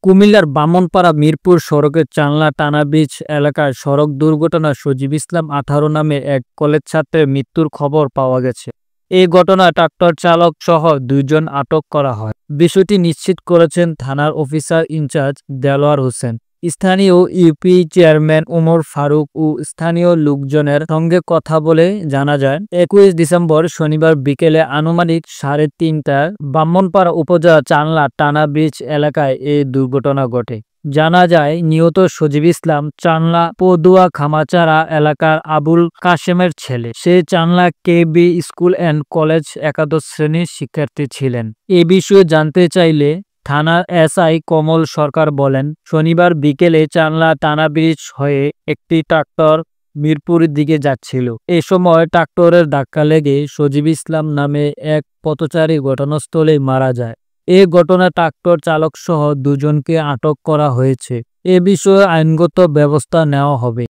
কুমিল্লার ব্রাহ্মণপাড়া মিরপুর সড়কের চাংলা টানা ব্রিজ এলাকায় সড়ক দুর্ঘটনায় সজীব ইসলাম ১৮ নামে এক কলেজ ছাত্রের মৃত্যুর খবর পাওয়া গেছে। এই ঘটনায় ট্রাক্টর চালক সহ ২ জন আটক করা হয়। বিষয়টি নিশ্চিত করেছেন থানার অফিসার ইনচার্জ দেলোয়ার হোসেন। স্থানীয় ইউপি চেয়ারম্যান ওমর ফারুক ও স্থানীয় লোকজনের সঙ্গে কথা বলে জানা যায়, ২১ ডিসেম্বর শনিবার বিকেলে আনুমানিক ৩:৩০টায় ব্রাহ্মণপাড়া উপজেলা চাংলা টানা ব্রিজ এলাকায় এই দুর্ঘটনা ঘটে। জানা যায়, নিহত সজীব ইসলাম চাংলা পদুয়া খামাচারা এলাকার আবুল কাশেমের ছেলে। সে চাংলা কেবি স্কুল অ্যান্ড কলেজ একাদশ শ্রেণীর শিক্ষার্থী ছিলেন। এ বিষয়ে জানতে চাইলে থানার এসআই কমল সরকার বলেন, শনিবার বিকেলে চাংলা টানা ব্রিজ হয়ে একটি ট্রাক্টর মিরপুরের দিকে যাচ্ছিল। এ সময় ট্রাক্টরের ধাক্কা লেগে সজীব ইসলাম নামে এক পথচারী ঘটনাস্থলেই মারা যায়। এ ঘটনায় ট্রাক্টর চালক সহ ২ জনকে আটক করা হয়েছে। এ বিষয়ে আইনগত ব্যবস্থা নেওয়া হবে।